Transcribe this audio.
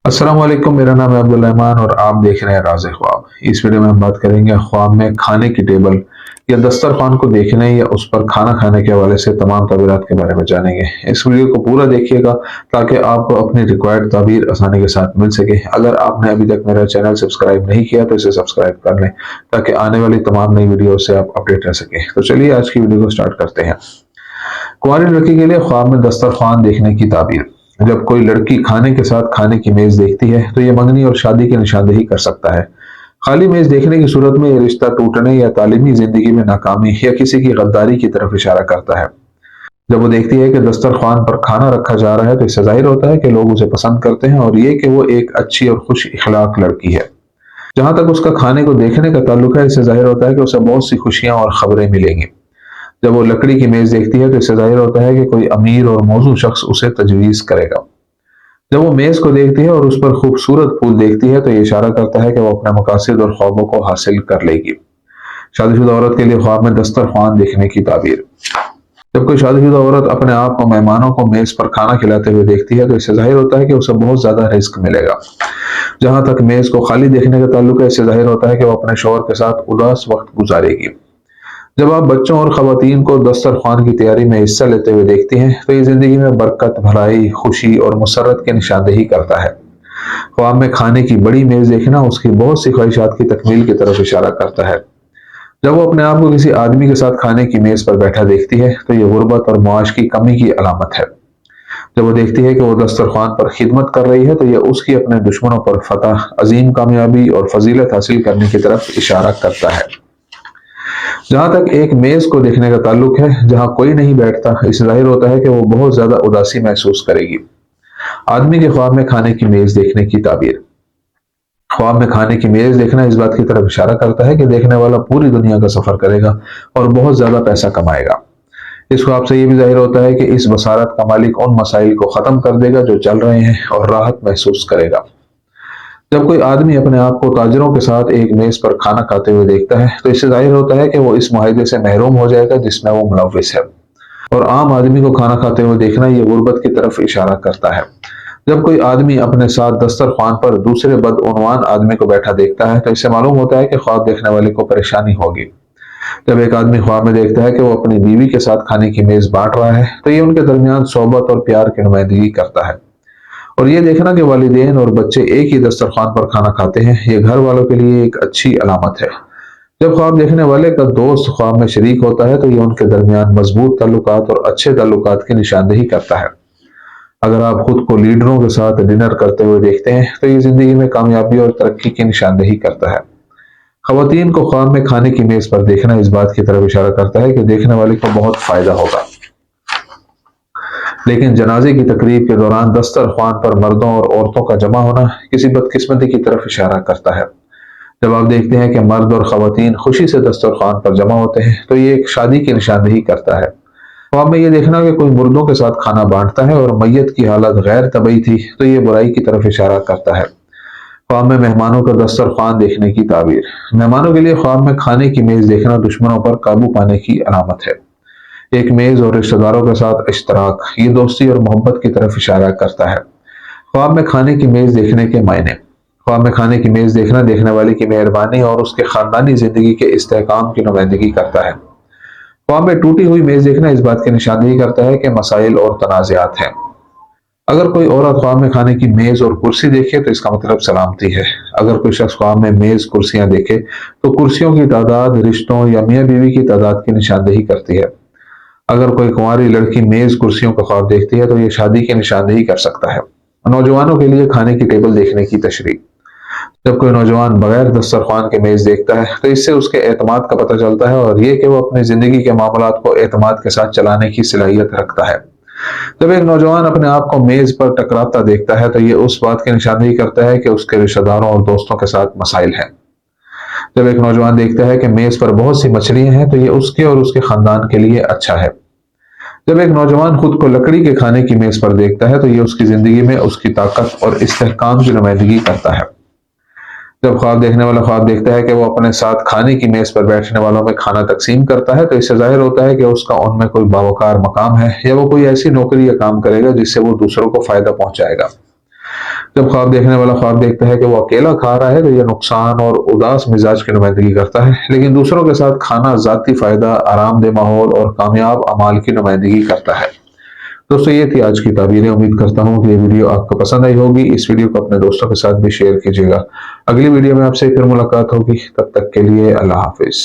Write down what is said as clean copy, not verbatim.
अस्सलाम वालेकुम। मेरा नाम है अब्दुल रहमान और आप देख रहे हैं राज़ ख्वाब। इस वीडियो में हम बात करेंगे ख्वाब में खाने की टेबल या दस्तरखान को देखने या उस पर खाना खाने के हवाले से तमाम ताबीरात के बारे में जानेंगे। इस वीडियो को पूरा देखिएगा ताकि आपको अपनी रिक्वायर्ड ताबीर आसानी के साथ मिल सके। अगर आपने अभी तक मेरा चैनल सब्सक्राइब नहीं किया तो इसे सब्सक्राइब कर लें ताकि आने वाली तमाम नई वीडियो से आप अपडेट रह सकें। तो चलिए आज की वीडियो को स्टार्ट करते हैं। कुंवारी लड़की के लिए ख्वाब में दस्तरखान देखने की ताबीर। जब कोई लड़की खाने के साथ खाने की मेज देखती है तो ये मंगनी और शादी की निशानदेही कर सकता है। खाली मेज देखने की सूरत में ये रिश्ता टूटने या तालीमी जिंदगी में नाकामी या किसी की गद्दारी की तरफ इशारा करता है। जब वो देखती है कि दस्तरखान पर खाना रखा जा रहा है तो इससे जाहिर होता है कि लोग उसे पसंद करते हैं और ये कि वो एक अच्छी और खुश इखलाक लड़की है। जहां तक उसका खाने को देखने का ताल्लुक है, इससे जाहिर होता है कि उसे बहुत सी खुशियां और खबरें मिलेंगी। जब वो लकड़ी की मेज देखती है तो इससे जाहिर होता है कि कोई अमीर और मौजू शख्स उसे तजवीज़ करेगा। जब वो मेज को देखती है और उस पर खूबसूरत फूल देखती है तो ये इशारा करता है कि वो अपने मकासद और ख्वाबों को हासिल कर लेगी। शादीशुदा औरत के लिए ख्वाब में दस्तरखान देखने की ताबीर। जब कोई शादीशुदा औरत अपने आप को मेहमानों को मेज पर खाना खिलाते हुए देखती है तो इससे जाहिर होता है कि उसे बहुत ज्यादा रिस्क मिलेगा। जहां तक मेज को खाली देखने का ताल्लुक है, इससे जाहिर होता है कि वो अपने शौहर के साथ उदास वक्त गुजारेगी। जब आप बच्चों और खवातीन को दस्तरखान की तैयारी में हिस्सा लेते हुए देखती हैं तो ये जिंदगी में बरकत, भलाई, खुशी और मुसर्रत की निशानदेही करता है। ख्वाब में खाने की बड़ी मेज देखना उसकी बहुत सी ख्वाहिशात की तकमील की तरफ इशारा करता है। जब वो अपने आप को किसी आदमी के साथ खाने की मेज पर बैठा देखती है तो ये गुर्बत और मुआश की कमी की अलामत है। जब वो देखती है कि वो दस्तरखान पर खिदमत कर रही है तो यह उसकी अपने दुश्मनों पर फतह, अजीम कामयाबी और फजीलत हासिल करने की तरफ इशारा करता है। जहां तक एक मेज को देखने का ताल्लुक है जहां कोई नहीं बैठता, इससे जाहिर होता है कि वो बहुत ज्यादा उदासी महसूस करेगी। आदमी के ख्वाब में खाने की मेज देखने की ताबीर। ख्वाब में खाने की मेज देखना इस बात की तरफ इशारा करता है कि देखने वाला पूरी दुनिया का सफर करेगा और बहुत ज्यादा पैसा कमाएगा। इस ख्वाब से यह भी जाहिर होता है कि इस बसारत का मालिक उन मसाइल को खत्म कर देगा जो चल रहे हैं और राहत महसूस करेगा। जब कोई आदमी अपने आप को ताजरों के साथ एक मेज पर खाना खाते हुए देखता है तो इससे जाहिर होता है कि वो इस मुआहदे से महरूम हो जाएगा जिसमें वो मुलव्विस है। और आम आदमी को खाना खाते हुए देखना ये गुर्बत की तरफ इशारा करता है। जब कोई आदमी अपने साथ दस्तरखान पर दूसरे बदउनवान आदमी को बैठा देखता है तो इससे मालूम होता है कि ख्वाब देखने वाले को परेशानी होगी। जब एक आदमी ख्वाब में देखता है कि वो अपनी बीवी के साथ खाने की मेज बांट रहा है तो ये उनके दरमियान सोबत और प्यार की नुमाइंदगी करता है। और ये देखना कि वालिदैन और बच्चे एक ही दस्तरखान पर खाना खाते हैं, ये घर वालों के लिए एक अच्छी अलामत है। जब ख्वाब देखने वाले का दोस्त ख्वाब में शरीक होता है तो ये उनके दरमियान मजबूत ताल्लुकात और अच्छे ताल्लुकात की निशानदेही करता है। अगर आप खुद को लीडरों के साथ डिनर करते हुए देखते हैं तो ये जिंदगी में कामयाबी और तरक्की की निशानदेही करता है। खवातीन को ख्वाब में खाने की मेज पर देखना इस बात की तरफ इशारा करता है कि देखने वाले को बहुत फायदा होगा। लेकिन जनाजे की तकरीब के दौरान दस्तरखान पर मर्दों और औरतों का जमा होना किसी बदकिस्मती की तरफ इशारा करता है। जब आप देखते हैं कि मर्द और खवातीन खुशी से दस्तरखान पर जमा होते हैं तो ये एक शादी की निशानदेही करता है। ख्वाब में ये देखना कि कोई मुर्दों के साथ खाना बांटता है और मैयत की हालत गैर तबई थी तो ये बुराई की तरफ इशारा करता है। ख्वाब में मेहमानों का दस्तरखान देखने की ताबीर। मेहमानों के लिए ख्वाब में खाने की मेज देखना दुश्मनों पर काबू पाने की अलामत है। एक मेज और रिश्तेदारों के साथ इश्तराक ये दोस्ती और मोहब्बत की तरफ इशारा करता है। ख्वाब में खाने की मेज देखने के मायने। ख्वाब में खाने की मेज देखना देखने वाले की मेहरबानी और उसके खानदानी जिंदगी के इस्तेहकाम की नुमाइंदगी करता है। ख्वाब में टूटी हुई मेज देखना इस बात की निशानदेही करता है कि मसाइल और तनाज़ात हैं। अगर कोई औरत ख्वाब में खाने की मेज और कुर्सी देखे तो इसका मतलब सलामती है। अगर कोई शख्स ख्वाब में मेज कुर्सियां देखे तो कुर्सियों की तादाद रिश्तों या मियाँ बीवी की तादाद की निशानदेही करती है। अगर कोई कुंवारी लड़की मेज कुर्सियों का ख्वाब देखती है तो ये शादी की निशानदेही कर सकता है। नौजवानों के लिए खाने की टेबल देखने की तशरीह। जब कोई नौजवान बगैर दस्तरखान के मेज देखता है तो इससे उसके एतमाद का पता चलता है और ये कि वो अपनी जिंदगी के मामलात को एतमाद के साथ चलाने की सलाहियत रखता है। जब एक नौजवान अपने आप को मेज पर टकराता देखता है तो ये उस बात की निशानदेही करता है कि उसके रिश्तेदारों और दोस्तों के साथ मसाइल हैं। जब एक नौजवान देखता है कि मेज पर बहुत सी मछलियां हैं तो ये उसके और उसके खानदान के लिए अच्छा है। जब एक नौजवान खुद को लकड़ी के खाने की मेज पर देखता है तो ये उसकी जिंदगी में उसकी ताकत और इस्तेहकाम की नुमाइंदगी करता है। जब ख्वाब देखने वाला ख्वाब देखता है कि वो अपने साथ खाने की मेज पर बैठने वालों में खाना तकसीम करता है तो इससे जाहिर होता है कि उसका उनमें कोई बावकार मकाम है या वो कोई ऐसी नौकरी या काम करेगा जिससे वो दूसरों को फायदा पहुंचाएगा। جب خواب دیکھنے والا خواب دیکھتا ہے کہ وہ اکیلا کھا رہا ہے تو یہ نقصان اور اداس مزاج کی نمائندگی کرتا ہے، لیکن دوسروں کے ساتھ کھانا ذاتی فائدہ، آرام دہ ماحول اور کامیاب اعمال کی نمائندگی کرتا ہے۔ دوستو یہ تھی آج کی تعبیریں، امید کرتا ہوں کہ یہ ویڈیو آپ کو پسند آئی ہوگی۔ اس ویڈیو کو اپنے دوستوں کے ساتھ بھی شیئر کیجیے گا۔ اگلی ویڈیو میں آپ سے پھر ملاقات ہوگی، تب تک کے لیے اللہ حافظ۔